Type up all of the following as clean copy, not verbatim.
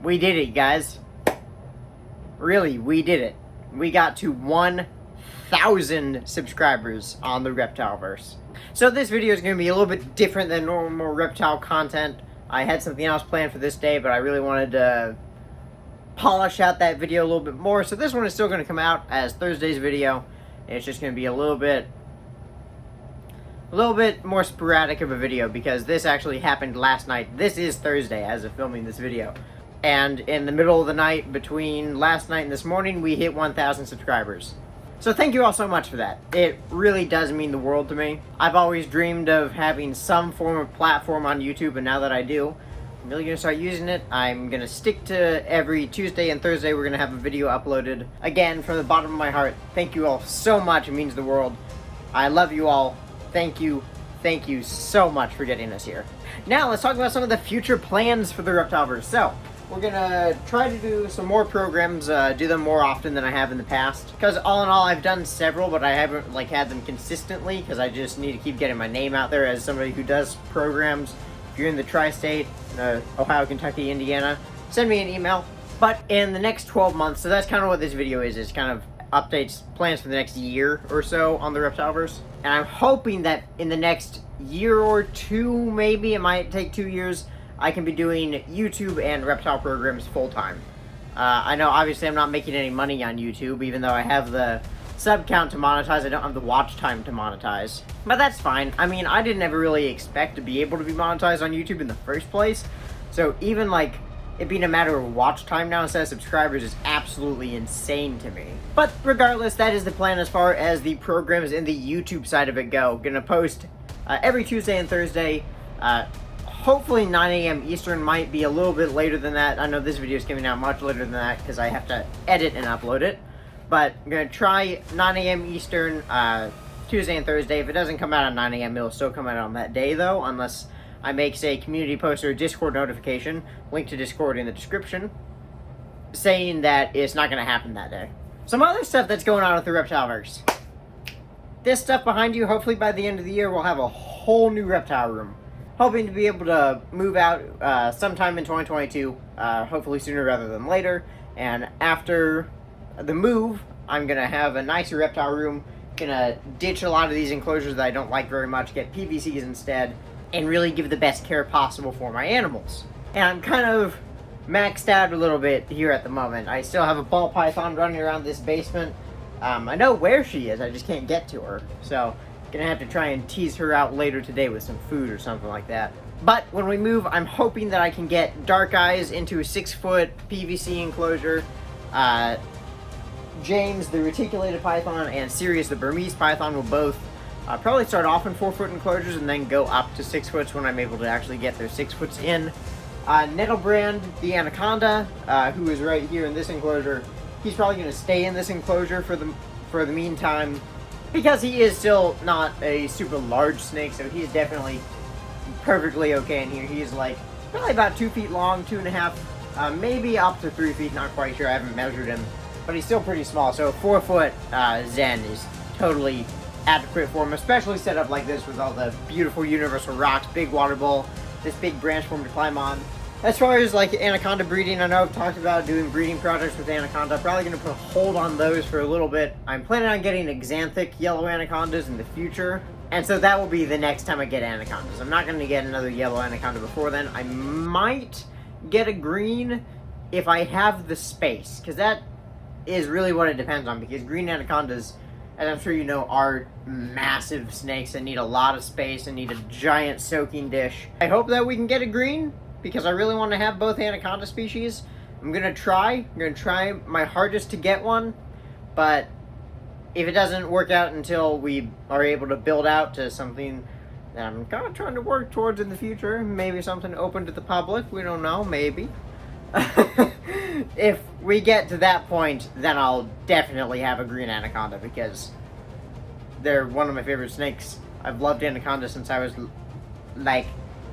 We did it, guys. Really, we did it. We got to 1,000 subscribers on the Repti-verse. So this video is going to be a little bit different than normal reptile content. I had something else planned for this day, but I really wanted to polish out that video a little bit more. So this one is still going to come out as Thursday's video. It's just going to be a little bit more sporadic of a video because this actually happened last night. This is Thursday as of filming this video. And in the middle of the night, between last night and this morning, we hit 1,000 subscribers. So thank you all so much for that. It really does mean the world to me. I've always dreamed of having some form of platform on YouTube, and now that I do, I'm really going to start using it. I'm going to stick to every Tuesday and Thursday we're going to have a video uploaded. Again, from the bottom of my heart, thank you all so much. It means the world. I love you all. Thank you so much for getting us here. Now, let's talk about some of the future plans for the Repti-verse. So, we're gonna try to do some more programs, do them more often than I have in the past. Because all in all, I've done several, but I haven't had them consistently, because I just need to keep getting my name out there as somebody who does programs. If you're in the tri-state, Ohio, Kentucky, Indiana, send me an email. But in the next 12 months, so that's kind of what this video is kind of updates, plans for the next year or so on the Repti-verse. And I'm hoping that in the next year or two, maybe, it might take 2 years, I can be doing YouTube and reptile programs full-time. I know, obviously, I'm not making any money on YouTube, even though I have the sub count to monetize. I don't have the watch time to monetize. But that's fine. I mean, I didn't ever really expect to be able to be monetized on YouTube in the first place. So even, it being a matter of watch time now instead of subscribers is absolutely insane to me. But regardless, that is the plan as far as the programs and the YouTube side of it go. Gonna post every Tuesday and Thursday. Hopefully 9 a.m. Eastern, might be a little bit later than that. I know this video is coming out much later than that because I have to edit and upload it. But I'm going to try 9 a.m. Eastern, Tuesday and Thursday. If it doesn't come out at 9 a.m., it'll still come out on that day, though, unless I make, say, community post or a Discord notification, link to Discord in the description, saying that it's not going to happen that day. Some other stuff that's going on with the Repti-verse. This stuff behind you, hopefully by the end of the year, we'll have a whole new reptile room. Hoping to be able to move out sometime in 2022, hopefully sooner rather than later. And after the move, I'm going to have a nicer reptile room. Gonna ditch a lot of these enclosures that I don't like very much, get PVCs instead, and really give the best care possible for my animals. And I'm kind of maxed out a little bit here at the moment. I still have a ball python running around this basement. I know where she is, I just can't get to her. So, gonna have to try and tease her out later today with some food or something like that. But when we move, I'm hoping that I can get Dark Eyes into a 6-foot PVC enclosure. James, the reticulated python, and Sirius, the Burmese python, will both probably start off in 4-foot enclosures and then go up to 6 foots when I'm able to actually get their 6 foots in. Nettlebrand, the anaconda, who is right here in this enclosure, he's probably gonna stay in this enclosure for the meantime, because he is still not a super large snake, so he's definitely perfectly okay in here. He's probably about 2 feet long, 2.5, maybe up to 3 feet, not quite sure, I haven't measured him. But he's still pretty small, so 4-foot Zen is totally adequate for him, especially set up like this with all the beautiful universal rocks, big water bowl, this big branch for him to climb on. As far as anaconda breeding, I know I've talked about doing breeding projects with anaconda. I'm probably going to put a hold on those for a little bit. I'm planning on getting exanthic yellow anacondas in the future, and so that will be the next time I get anacondas. I'm not going to get another yellow anaconda before then. I might get a green if I have the space, because that is really what it depends on, because green anacondas, as I'm sure you know, are massive snakes that need a lot of space and need a giant soaking dish. I hope that we can get a green, because I really want to have both anaconda species. I'm going to try my hardest to get one, but if it doesn't work out until we are able to build out to something that I'm kind of trying to work towards in the future, maybe something open to the public, we don't know, maybe. If we get to that point, then I'll definitely have a green anaconda, because they're one of my favorite snakes. I've loved anacondas since I was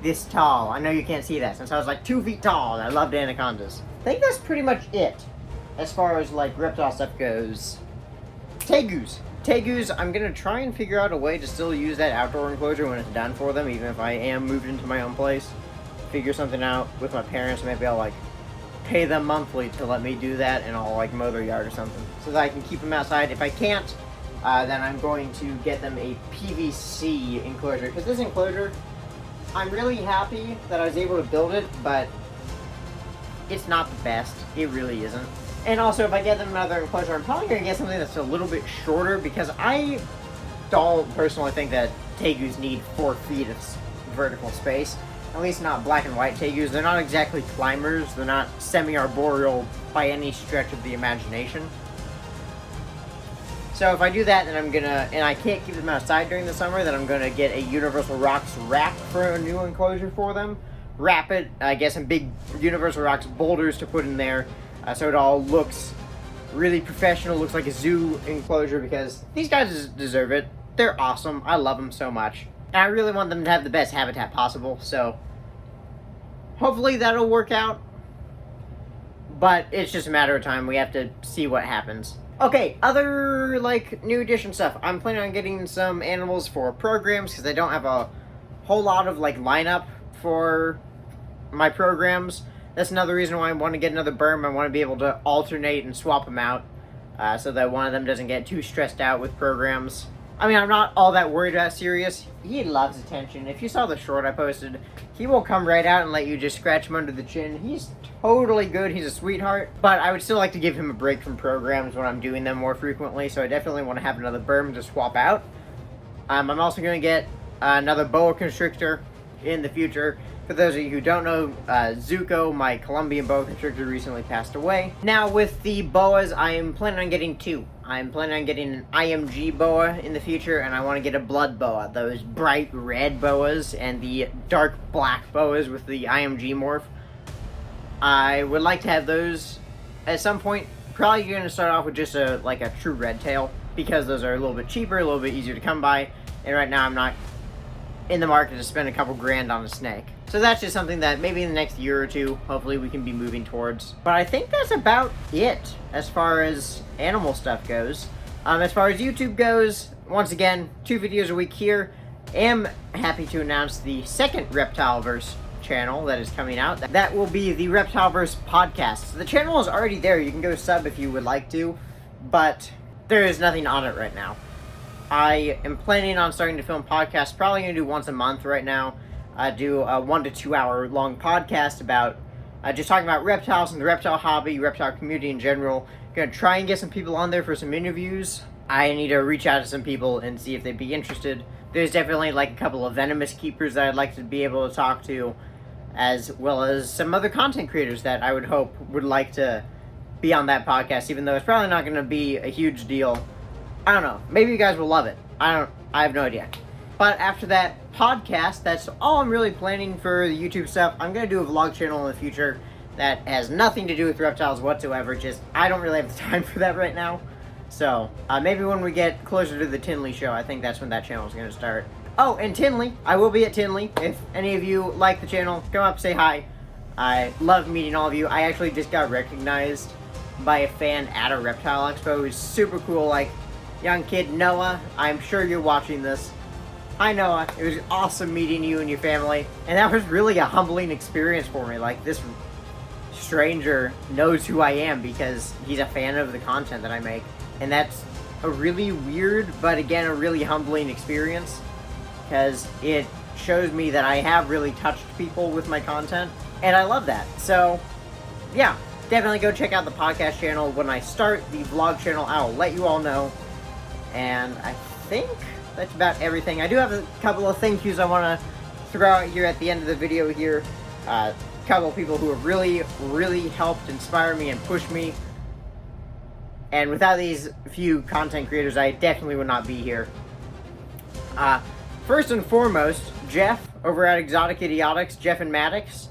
this tall. I know you can't see that. Since I was 2 feet tall, I loved anacondas. I think that's pretty much it as far as reptile stuff goes. Tegus, I'm gonna try and figure out a way to still use that outdoor enclosure when it's done for them, even if I am moved into my own place. Figure something out with my parents. Maybe I'll pay them monthly to let me do that, and I'll like mow their yard or something so that I can keep them outside. If I can't, then I'm going to get them a PVC enclosure, because this enclosure, I'm really happy that I was able to build it, but it's not the best. It really isn't. And also, if I get them another enclosure, I'm probably going to get something that's a little bit shorter, because I don't personally think that tegus need 4 feet of vertical space. At least not black and white tegus. They're not exactly climbers. They're not semi-arboreal by any stretch of the imagination. So if I do that, then I'm gonna, and I can't keep them outside during the summer, then I'm gonna get a Universal Rocks rack for a new enclosure for them. Wrap it, get some big Universal Rocks boulders to put in there, so it all looks really professional, looks like a zoo enclosure, because these guys deserve it. They're awesome. I love them so much. And I really want them to have the best habitat possible, so hopefully that'll work out. But it's just a matter of time. We have to see what happens. Okay, other, like, new addition stuff. I'm planning on getting some animals for programs, because I don't have a whole lot of, like, lineup for my programs. That's another reason why I want to get another berm. I want to be able to alternate and swap them out, so that one of them doesn't get too stressed out with programs. I mean, I'm not all that worried about Sirius. He loves attention. If you saw the short I posted, he will come right out and let you just scratch him under the chin. He's totally good. He's a sweetheart. But I would still like to give him a break from programs when I'm doing them more frequently, so I definitely want to have another berm to swap out. I'm also going to get another boa constrictor in the future. For those of you who don't know, Zuko, my Colombian boa constrictor, recently passed away. Now, with the boas, I'm planning on getting 2. I'm planning on getting an IMG boa in the future, and I want to get a blood boa. Those bright red boas and the dark black boas with the IMG morph. I would like to have those at some point. Probably going to start off with just a true red tail, because those are a little bit cheaper, a little bit easier to come by, and right now I'm not in the market to spend a couple grand on a snake. So that's just something that maybe in the next year or two, hopefully we can be moving towards. But I think that's about it as far as animal stuff goes. As far as YouTube goes, once again, 2 videos a week here. Am happy to announce the second Repti-verse channel that is coming out. That will be the Repti-verse podcast. So the channel is already there. You can go sub if you would like to, but there is nothing on it right now. I am planning on starting to film podcasts, probably going to do once a month right now. Do a 1 to 2 hour long podcast about just talking about reptiles and the reptile hobby, reptile community in general. Going to try and get some people on there for some interviews. I need to reach out to some people and see if they'd be interested. There's definitely like a couple of venomous keepers that I'd like to be able to talk to, as well as some other content creators that I would hope would like to be on that podcast, even though it's probably not going to be a huge deal. I don't know. Maybe you guys will love it. I have no idea. But after that podcast, that's all I'm really planning for the YouTube stuff. I'm going to do a vlog channel in the future that has nothing to do with reptiles whatsoever. Just, I don't really have the time for that right now. So, maybe when we get closer to the Tinley show, I think that's when that channel is going to start. Oh, and Tinley. I will be at Tinley. If any of you like the channel, come up, say hi. I love meeting all of you. I actually just got recognized by a fan at a reptile expo. It was super cool. Like, young kid Noah, I'm sure you're watching this. Hi Noah, it was awesome meeting you and your family, and that was really a humbling experience for me. Like, this stranger knows who I am because he's a fan of the content that I make, and that's a really weird, but again, a really humbling experience, because it shows me that I have really touched people with my content, and I love that. So, yeah, definitely go check out the podcast channel. When I start the vlog channel, I'll let you all know. And I think that's about everything. I do have a couple of thank yous I want to throw out here at the end of the video here. A couple of people who have really, really helped inspire me and push me. And without these few content creators, I definitely would not be here. First and foremost, Jeff over at Exotic Idiotics, Jeff and Maddox.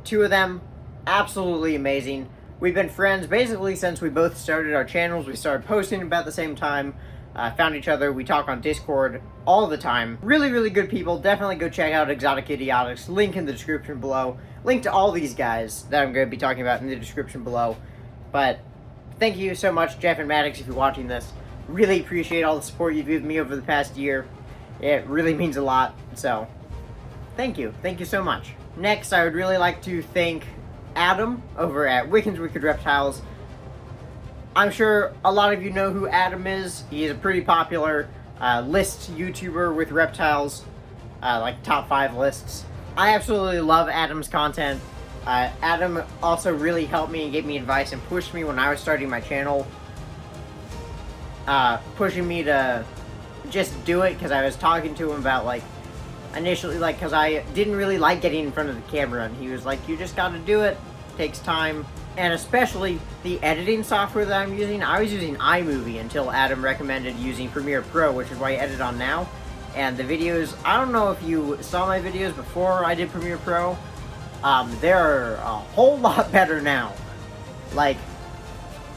2 of them, absolutely amazing. We've been friends basically since we both started our channels. We started posting about the same time, found each other, we talk on Discord all the time. Really, really good people. Definitely go check out Exotic Idiotics. Link in the description below. Link to all these guys that I'm going to be talking about in the description below. But thank you so much, Jeff and Maddox, if you're watching this. Really appreciate all the support you've given me over the past year. It really means a lot. So, thank you. Thank you so much. Next, I would really like to thank Adam over at Wiccan's Wicked Reptiles. I'm sure a lot of you know who Adam is. He's a pretty popular list YouTuber with reptiles, like top 5 lists. I absolutely love Adam's content. Adam also really helped me and gave me advice and pushed me when I was starting my channel. Pushing me to just do it, because I was talking to him about, like, initially, like, because I didn't really like getting in front of the camera, and he was like, you just gotta do it. It takes time. And especially the editing software that I'm using. I was using iMovie until Adam recommended using Premiere Pro, which is what I edit on now. And the videos, I don't know if you saw my videos before I did Premiere Pro. They're a whole lot better now. Like,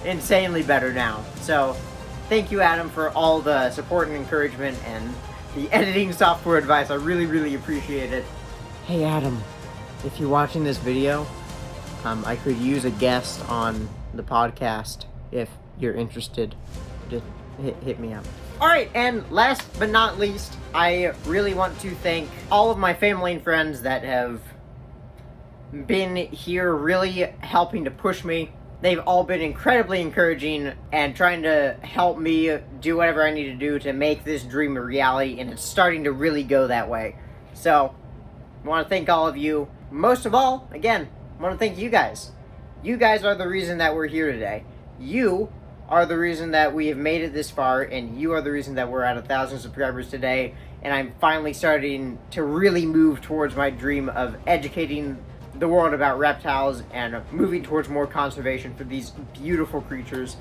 insanely better now. So, thank you, Adam, for all the support and encouragement and the editing software advice. I really, really appreciate it. Hey, Adam, if you're watching this video, I could use a guest on the podcast if you're interested. Just hit me up. Alright, and last but not least, I really want to thank all of my family and friends that have been here really helping to push me. They've all been incredibly encouraging and trying to help me do whatever I need to do to make this dream a reality, and it's starting to really go that way. So, I want to thank all of you. Most of all, again, I want to thank you guys. You guys are the reason that we're here today. You are the reason that we have made it this far, and you are the reason that we're at 1,000 subscribers today, and I'm finally starting to really move towards my dream of educating the world about reptiles and moving towards more conservation for these beautiful creatures.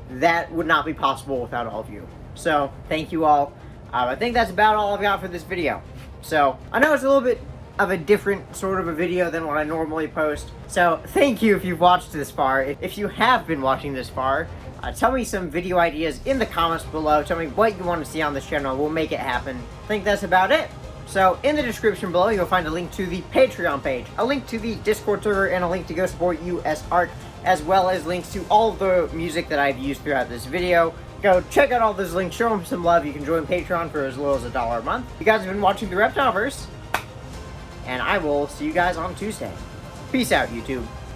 That would not be possible without all of you. So, thank you all. I think that's about all I've got for this video. So, I know it's a little bit of a different sort of a video than what I normally post. So, thank you if you've watched this far. If you have been watching this far, tell me some video ideas in the comments below. Tell me what you want to see on this channel. We'll make it happen. I think that's about it. So, in the description below, you'll find a link to the Patreon page, a link to the Discord server, and a link to go support US Art, as well as links to all of the music that I've used throughout this video. Go check out all those links, show them some love. You can join Patreon for as little as $1 a month. You guys have been watching the Repti-verse, and I will see you guys on Tuesday. Peace out, YouTube.